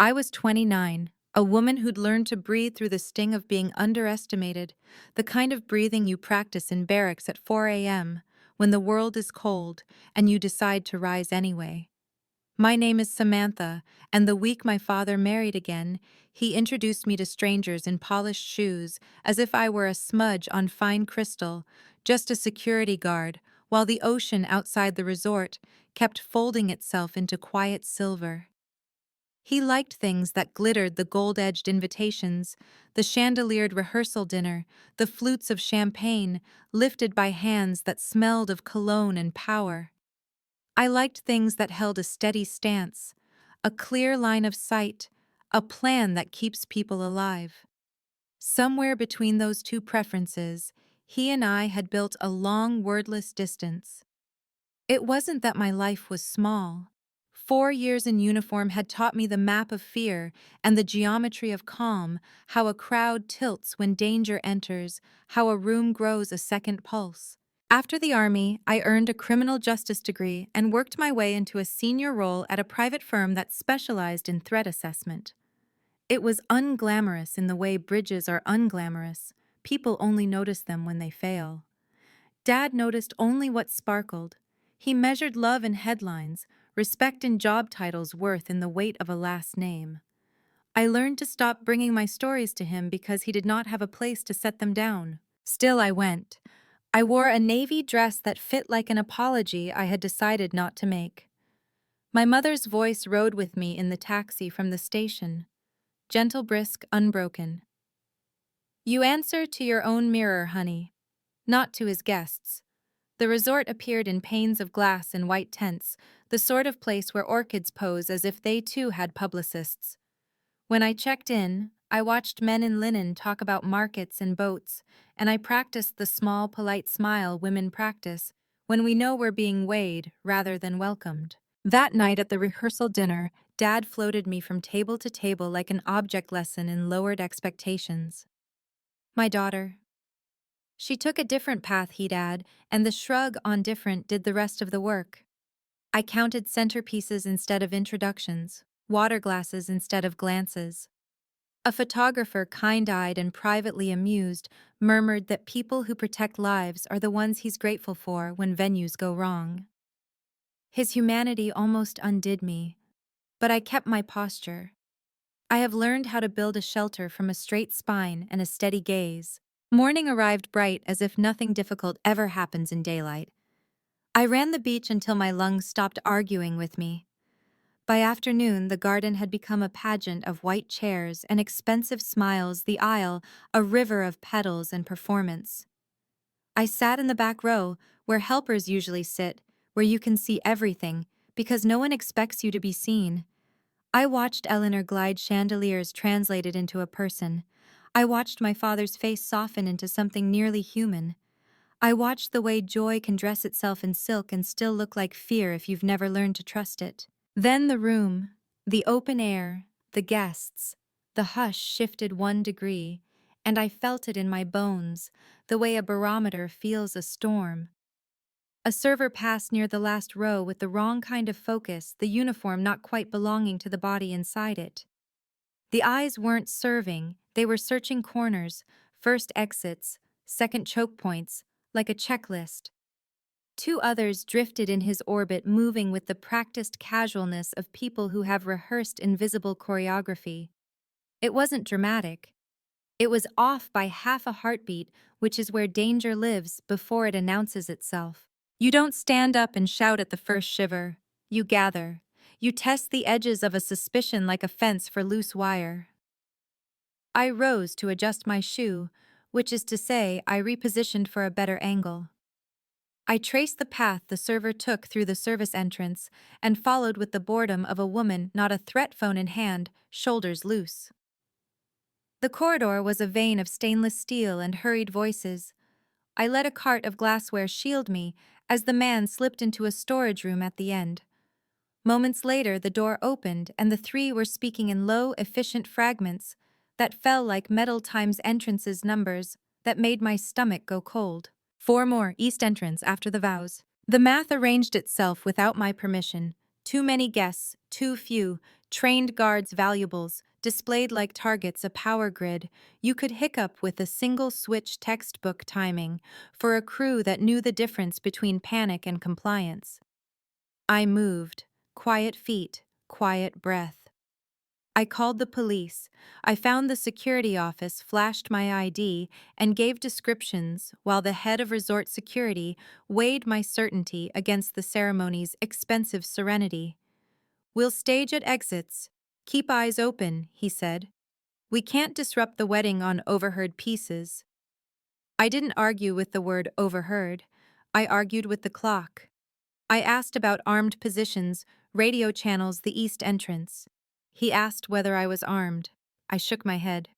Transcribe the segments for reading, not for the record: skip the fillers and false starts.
I was 29, a woman who'd learned to breathe through the sting of being underestimated, the kind of breathing you practice in barracks at 4 a.m. when the world is cold and you decide to rise anyway. My name is Samantha, and the week my father married again, he introduced me to strangers in polished shoes as if I were a smudge on fine crystal, just a security guard, while the ocean outside the resort kept folding itself into quiet silver. He liked things that glittered, the gold-edged invitations, the chandeliered rehearsal dinner, the flutes of champagne lifted by hands that smelled of cologne and power. I liked things that held a steady stance, a clear line of sight, a plan that keeps people alive. Somewhere between those two preferences, he and I had built a long, wordless distance. It wasn't that my life was small. 4 years in uniform had taught me the map of fear and the geometry of calm, how a crowd tilts when danger enters, how a room grows a second pulse. After the Army, I earned a criminal justice degree and worked my way into a senior role at a private firm that specialized in threat assessment. It was unglamorous in the way bridges are unglamorous. People only notice them when they fail. Dad noticed only what sparkled. He measured love in headlines, respect in job titles, worth in the weight of a last name. I learned to stop bringing my stories to him because he did not have a place to set them down. Still, I went. I wore a navy dress that fit like an apology I had decided not to make. My mother's voice rode with me in the taxi from the station, gentle, brisk, unbroken. "You answer to your own mirror, honey, not to his guests." The resort appeared in panes of glass and white tents, the sort of place where orchids pose as if they too had publicists. When I checked in, I watched men in linen talk about markets and boats, and I practiced the small, polite smile women practice when we know we're being weighed rather than welcomed. That night at the rehearsal dinner, Dad floated me from table to table like an object lesson in lowered expectations. My daughter. She took a different path, he'd add, and the shrug on different did the rest of the work. I counted centerpieces instead of introductions, water glasses instead of glances. A photographer, kind-eyed and privately amused, murmured that people who protect lives are the ones he's grateful for when venues go wrong. His humanity almost undid me, but I kept my posture. I have learned how to build a shelter from a straight spine and a steady gaze. Morning arrived bright as if nothing difficult ever happens in daylight. I ran the beach until my lungs stopped arguing with me. By afternoon, the garden had become a pageant of white chairs and expensive smiles, the aisle a river of petals and performance. I sat in the back row, where helpers usually sit, where you can see everything, because no one expects you to be seen. I watched Eleanor glide chandeliers translated into a person. I watched my father's face soften into something nearly human. I watched the way joy can dress itself in silk and still look like fear if you've never learned to trust it. Then the room, the open air, the guests, the hush shifted 1 degree, and I felt it in my bones, the way a barometer feels a storm. A server passed near the last row with the wrong kind of focus, the uniform not quite belonging to the body inside it. The eyes weren't serving, they were searching corners, first exits, second choke points, like a checklist. 2 others drifted in his orbit, moving with the practiced casualness of people who have rehearsed invisible choreography. It wasn't dramatic. It was off by half a heartbeat, which is where danger lives before it announces itself. You don't stand up and shout at the first shiver. You gather. You test the edges of a suspicion like a fence for loose wire. I rose to adjust my shoe, which is to say, I repositioned for a better angle. I traced the path the server took through the service entrance and followed with the boredom of a woman, not a threat phone in hand, shoulders loose. The corridor was a vein of stainless steel and hurried voices. I let a cart of glassware shield me as the man slipped into a storage room at the end. Moments later, the door opened and the 3 were speaking in low, efficient fragments that fell like metal times entrances numbers that made my stomach go cold. 4 more, east entrance after the vows. The math arranged itself without my permission. Too many guests, too few, Trained guards' valuables, displayed like targets a power grid, you could hiccup with a single switch textbook timing for a crew that knew the difference between panic and compliance. I moved. Quiet feet, quiet breath. I called the police. I found the security office, flashed my ID, and gave descriptions while the head of resort security weighed my certainty against the ceremony's expensive serenity. "We'll stage at exits. Keep eyes open," he said. "We can't disrupt the wedding on overheard pieces." I didn't argue with the word overheard. I argued with the clock. I asked about armed positions, radio channels, the east entrance. He asked whether I was armed. I shook my head.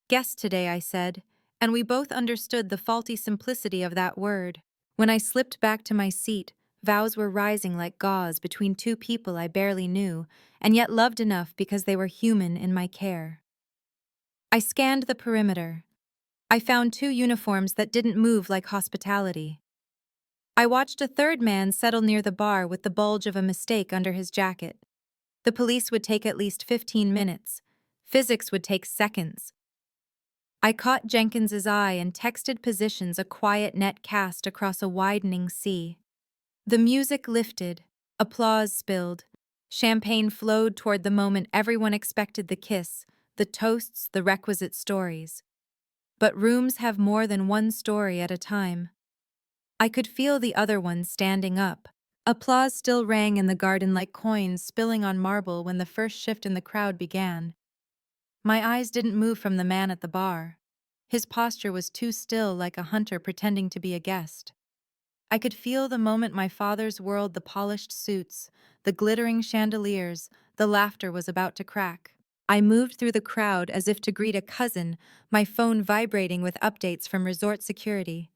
"Guest today," I said, and we both understood the faulty simplicity of that word. When I slipped back to my seat, vows were rising like gauze between two people I barely knew, and yet loved enough because they were human in my care. I scanned the perimeter. I found two uniforms that didn't move like hospitality. I watched a third man settle near the bar with the bulge of a mistake under his jacket. The police would take at least 15 minutes. Physics would take seconds. I caught Jenkins's eye and texted positions a quiet net cast across a widening sea. The music lifted. Applause spilled. Champagne flowed toward the moment everyone expected the kiss, the toasts, the requisite stories. But rooms have more than one story at a time. I could feel the other one standing up. Applause still rang in the garden like coins spilling on marble when the first shift in the crowd began. My eyes didn't move from the man at the bar. His posture was too still, like a hunter pretending to be a guest. I could feel the moment my father's world, the polished suits, the glittering chandeliers, the laughter was about to crack. I moved through the crowd as if to greet a cousin, my phone vibrating with updates from resort security.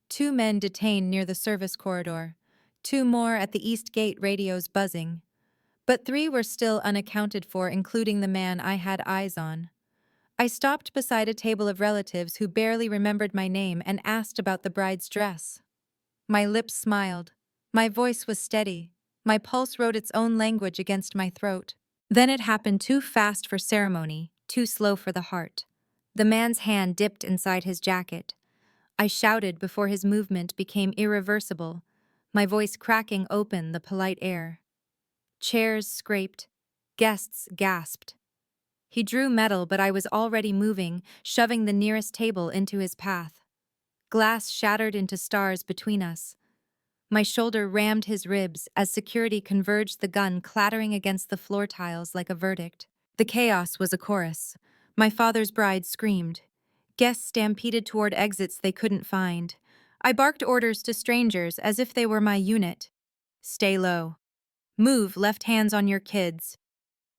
2 men detained near the service corridor. 2 more at the east gate, radios buzzing. But 3 were still unaccounted for, including the man I had eyes on. I stopped beside a table of relatives who barely remembered my name and asked about the bride's dress. My lips smiled. My voice was steady. My pulse wrote its own language against my throat. Then it happened, too fast for ceremony, too slow for the heart. The man's hand dipped inside his jacket. I shouted before his movement became irreversible, my voice cracking open the polite air. Chairs scraped. Guests gasped. He drew metal, but I was already moving, shoving the nearest table into his path. Glass shattered into stars between us. My shoulder rammed his ribs as security converged, the gun clattering against the floor tiles like a verdict. The chaos was a chorus. My father's bride screamed. Guests stampeded toward exits they couldn't find. I barked orders to strangers as if they were my unit. "Stay low. Move, left hands on your kids."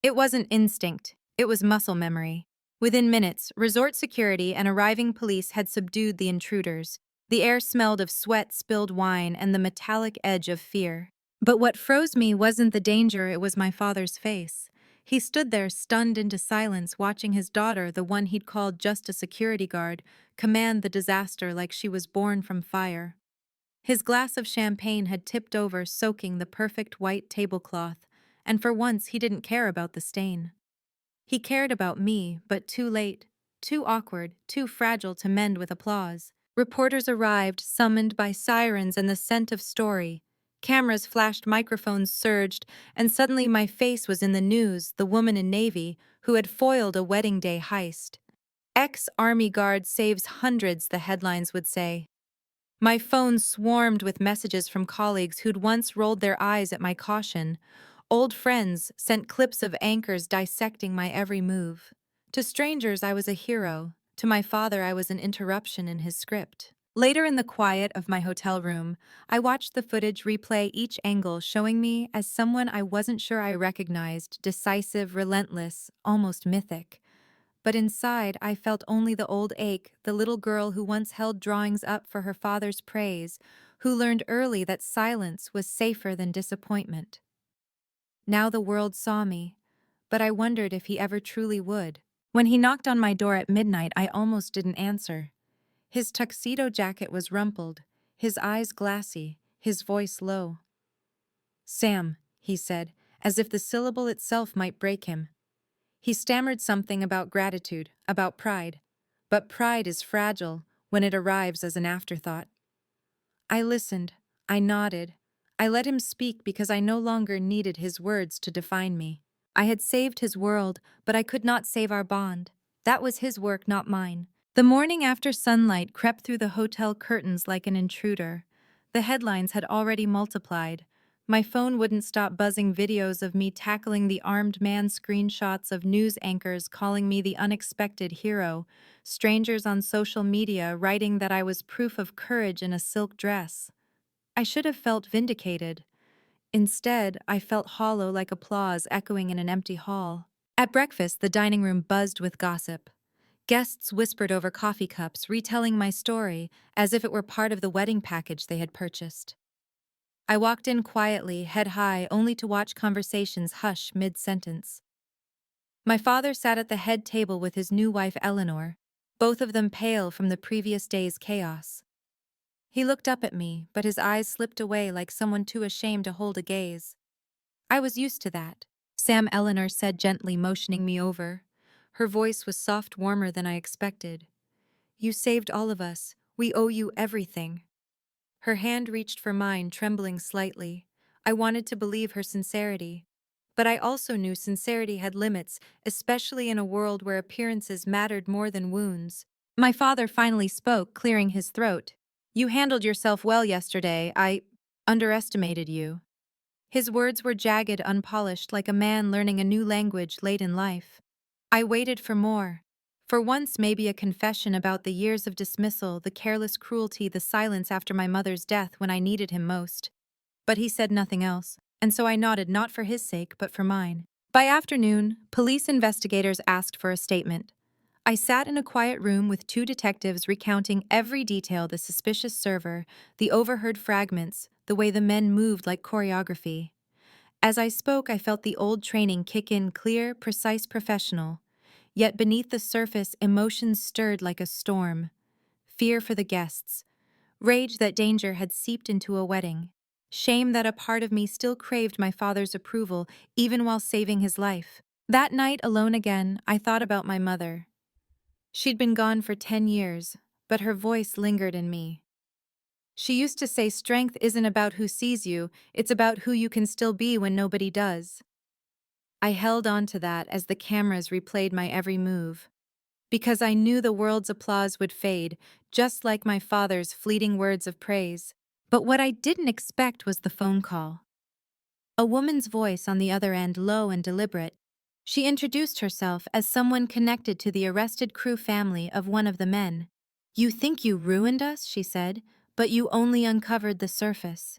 It wasn't instinct, it was muscle memory. Within minutes, resort security and arriving police had subdued the intruders. The air smelled of sweat, spilled wine, and the metallic edge of fear. But what froze me wasn't the danger, it was my father's face. He stood there, stunned into silence, watching his daughter, the one he'd called just a security guard, command the disaster like she was born from fire. His glass of champagne had tipped over, soaking the perfect white tablecloth, and for once he didn't care about the stain. He cared about me, but too late, too awkward, too fragile to mend with applause. Reporters arrived, summoned by sirens and the scent of story. Cameras flashed, microphones surged, and suddenly my face was in the news, the woman in Navy who had foiled a wedding day heist. Ex-Army guard saves hundreds, the headlines would say. My phone swarmed with messages from colleagues who'd once rolled their eyes at my caution. Old friends sent clips of anchors dissecting my every move. To strangers, I was a hero. To my father, I was an interruption in his script. Later, in the quiet of my hotel room, I watched the footage replay, each angle showing me as someone I wasn't sure I recognized, decisive, relentless, almost mythic. But inside, I felt only the old ache, the little girl who once held drawings up for her father's praise, who learned early that silence was safer than disappointment. Now the world saw me, but I wondered if he ever truly would. When he knocked on my door at midnight, I almost didn't answer. His tuxedo jacket was rumpled, his eyes glassy, his voice low. "Sam," he said, as if the syllable itself might break him. He stammered something about gratitude, about pride. But pride is fragile when it arrives as an afterthought. I listened. I nodded. I let him speak because I no longer needed his words to define me. I had saved his world, but I could not save our bond. That was his work, not mine. The morning after sunlight crept through the hotel curtains like an intruder. The headlines had already multiplied. My phone wouldn't stop buzzing videos of me tackling the armed man, screenshots of news anchors calling me the unexpected hero, strangers on social media writing that I was proof of courage in a silk dress. I should have felt vindicated. Instead, I felt hollow like applause echoing in an empty hall. At breakfast, the dining room buzzed with gossip. Guests whispered over coffee cups, retelling my story as if it were part of the wedding package they had purchased. I walked in quietly, head high, only to watch conversations hush mid-sentence. My father sat at the head table with his new wife Eleanor, both of them pale from the previous day's chaos. He looked up at me, but his eyes slipped away like someone too ashamed to hold a gaze. I was used to that, Sam, Eleanor said gently, motioning me over. Her voice was soft, warmer than I expected. You saved all of us. We owe you everything. Her hand reached for mine, trembling slightly. I wanted to believe her sincerity. But I also knew sincerity had limits, especially in a world where appearances mattered more than wounds. My father finally spoke, clearing his throat. You handled yourself well yesterday. I underestimated you. His words were jagged, unpolished, like a man learning a new language late in life. I waited for more. For once, maybe a confession about the years of dismissal, the careless cruelty, the silence after my mother's death when I needed him most. But he said nothing else, and so I nodded, not for his sake, but for mine. By afternoon, police investigators asked for a statement. I sat in a quiet room with two detectives recounting every detail: the suspicious server, the overheard fragments, the way the men moved like choreography. As I spoke, I felt the old training kick in, clear, precise, professional. Yet beneath the surface, emotions stirred like a storm. Fear for the guests, rage that danger had seeped into a wedding, shame that a part of me still craved my father's approval even while saving his life. That night, alone again, I thought about my mother. She'd been gone for 10 years, but her voice lingered in me. She used to say strength isn't about who sees you, it's about who you can still be when nobody does. I held on to that as the cameras replayed my every move. Because I knew the world's applause would fade, just like my father's fleeting words of praise. But what I didn't expect was the phone call. A woman's voice on the other end, low and deliberate. She introduced herself as someone connected to the arrested crew family of one of the men. You think you ruined us, she said, but you only uncovered the surface.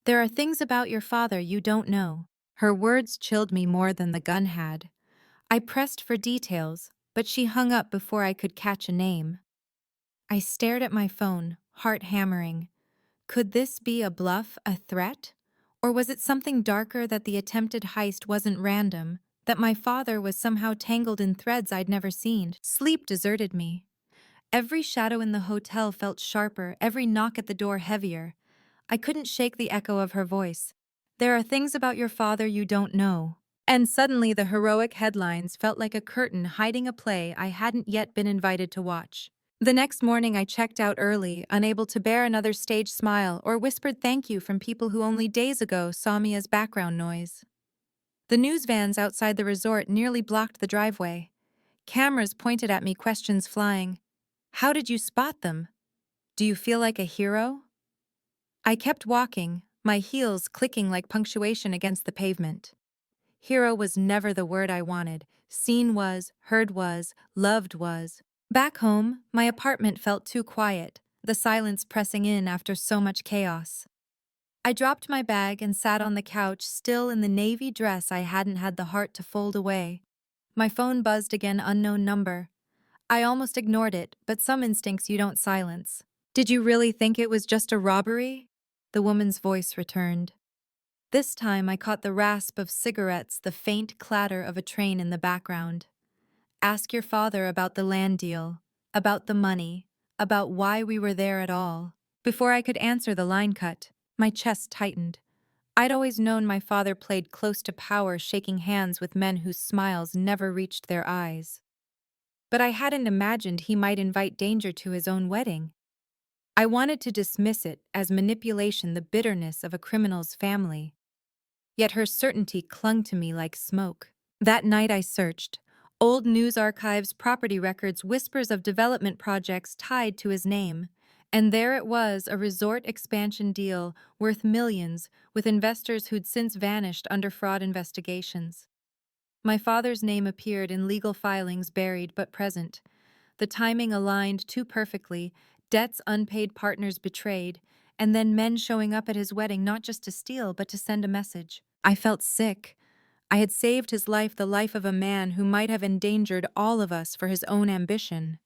There are things about your father you don't know. Her words chilled me more than the gun had. I pressed for details, but she hung up before I could catch a name. I stared at my phone, heart hammering. Could this be a bluff, a threat? Or was it something darker, that the attempted heist wasn't random, that my father was somehow tangled in threads I'd never seen? Sleep deserted me. Every shadow in the hotel felt sharper, every knock at the door heavier. I couldn't shake the echo of her voice. There are things about your father you don't know. And suddenly the heroic headlines felt like a curtain hiding a play I hadn't yet been invited to watch. The next morning I checked out early, unable to bear another stage smile or whispered thank you from people who only days ago saw me as background noise. The news vans outside the resort nearly blocked the driveway. Cameras pointed at me, questions flying. How did you spot them? Do you feel like a hero? I kept walking, my heels clicking like punctuation against the pavement. Hero was never the word I wanted. Seen was, heard was, loved was. Back home, my apartment felt too quiet, the silence pressing in after so much chaos. I dropped my bag and sat on the couch, still in the navy dress I hadn't had the heart to fold away. My phone buzzed again, unknown number. I almost ignored it, but some instincts you don't silence. Did you really think it was just a robbery? The woman's voice returned. This time I caught the rasp of cigarettes, the faint clatter of a train in the background. Ask your father about the land deal, about the money, about why we were there at all. Before I could answer, the line cut. My chest tightened. I'd always known my father played close to power, shaking hands with men whose smiles never reached their eyes. But I hadn't imagined he might invite danger to his own wedding. I wanted to dismiss it as manipulation, the bitterness of a criminal's family. Yet her certainty clung to me like smoke. That night I searched. Old news archives, property records, whispers of development projects tied to his name. And there it was, a resort expansion deal worth millions, with investors who'd since vanished under fraud investigations. My father's name appeared in legal filings, buried but present. The timing aligned too perfectly, debts unpaid, partners betrayed, and then men showing up at his wedding not just to steal but to send a message. I felt sick. I had saved his life, the life of a man who might have endangered all of us for his own ambition.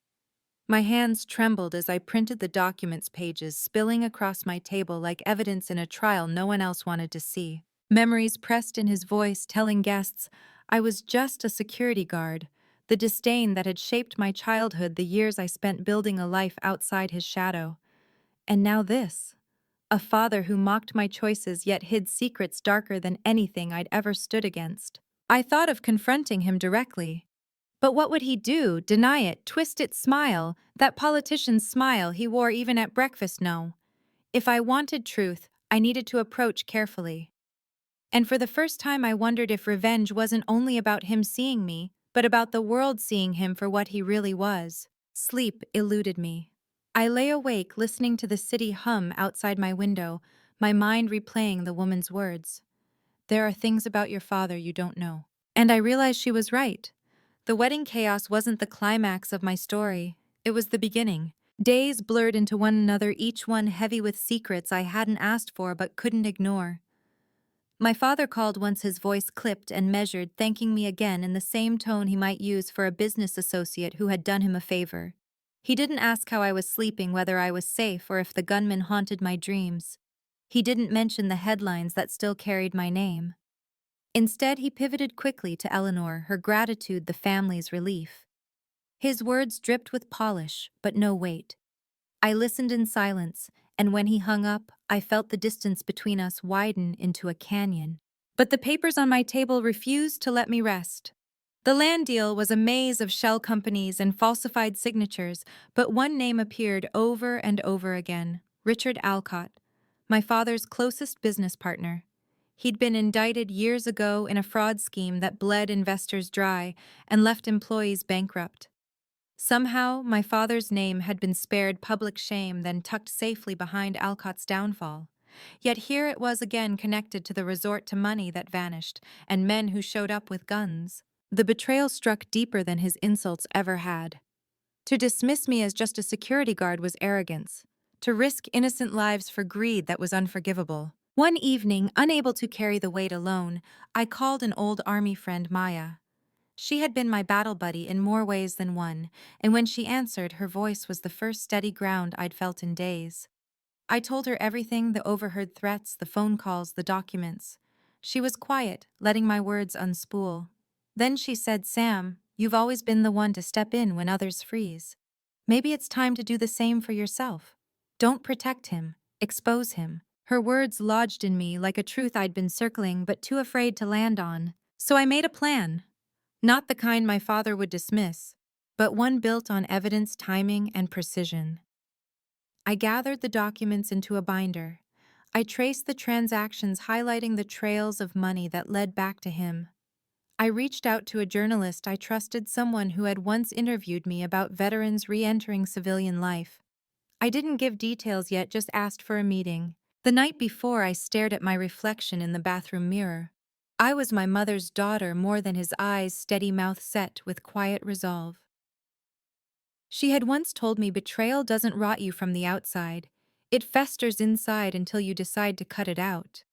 My hands trembled as I printed the documents, pages spilling across my table like evidence in a trial no one else wanted to see. Memories pressed in his voice, telling guests I was just a security guard, the disdain that had shaped my childhood, the years I spent building a life outside his shadow. And now this. A father who mocked my choices yet hid secrets darker than anything I'd ever stood against. I thought of confronting him directly. But what would he do? Deny it, twist it, smile, that politician's smile he wore even at breakfast? No. If I wanted truth, I needed to approach carefully. And for the first time I wondered if revenge wasn't only about him seeing me, but about the world seeing him for what he really was. Sleep eluded me. I lay awake listening to the city hum outside my window, my mind replaying the woman's words. There are things about your father you don't know. And I realized she was right. The wedding chaos wasn't the climax of my story. It was the beginning. Days blurred into one another, each one heavy with secrets I hadn't asked for but couldn't ignore. My father called once, his voice clipped and measured, thanking me again in the same tone he might use for a business associate who had done him a favor. He didn't ask how I was sleeping, whether I was safe, or if the gunman haunted my dreams. He didn't mention the headlines that still carried my name. Instead, he pivoted quickly to Eleanor, her gratitude, the family's relief. His words dripped with polish, but no weight. I listened in silence, and when he hung up, I felt the distance between us widen into a canyon. But the papers on my table refused to let me rest. The land deal was a maze of shell companies and falsified signatures, but one name appeared over and over again: Richard Alcott, my father's closest business partner. He'd been indicted years ago in a fraud scheme that bled investors dry and left employees bankrupt. Somehow, my father's name had been spared public shame, then tucked safely behind Alcott's downfall. Yet here it was again, connected to the resort, to money that vanished, and men who showed up with guns. The betrayal struck deeper than his insults ever had. To dismiss me as just a security guard was arrogance. To risk innocent lives for greed, that was unforgivable. One evening, unable to carry the weight alone, I called an old army friend, Maya. She had been my battle buddy in more ways than one, and when she answered, her voice was the first steady ground I'd felt in days. I told her everything: the overheard threats, the phone calls, the documents. She was quiet, letting my words unspool. Then she said, "Sam, you've always been the one to step in when others freeze. Maybe it's time to do the same for yourself. Don't protect him, expose him." Her words lodged in me like a truth I'd been circling but too afraid to land on. So I made a plan. Not the kind my father would dismiss, but one built on evidence, timing, and precision. I gathered the documents into a binder. I traced the transactions, highlighting the trails of money that led back to him. I reached out to a journalist I trusted, someone who had once interviewed me about veterans re-entering civilian life. I didn't give details yet, just asked for a meeting. The night before, I stared at my reflection in the bathroom mirror. I was my mother's daughter more than his eyes, steady mouth set with quiet resolve. She had once told me betrayal doesn't rot you from the outside. It festers inside until you decide to cut it out.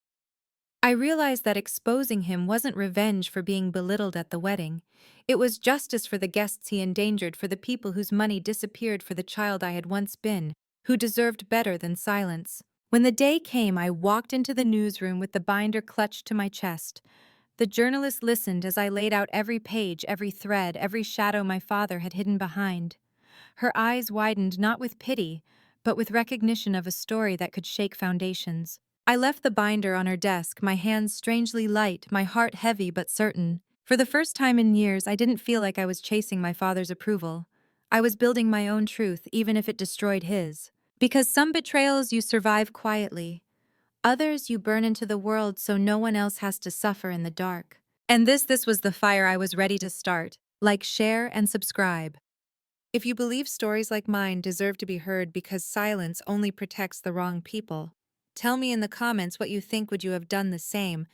I realized that exposing him wasn't revenge for being belittled at the wedding. It was justice for the guests he endangered, for the people whose money disappeared, for the child I had once been, who deserved better than silence. When the day came, I walked into the newsroom with the binder clutched to my chest. The journalist listened as I laid out every page, every thread, every shadow my father had hidden behind. Her eyes widened, not with pity, but with recognition of a story that could shake foundations. I left the binder on her desk, my hands strangely light, my heart heavy but certain. For the first time in years, I didn't feel like I was chasing my father's approval. I was building my own truth, even if it destroyed his. Because some betrayals you survive quietly, others you burn into the world so no one else has to suffer in the dark. And this was the fire I was ready to start. Like, share, and subscribe. If you believe stories like mine deserve to be heard because silence only protects the wrong people, tell me in the comments what you think. Would you have done the same?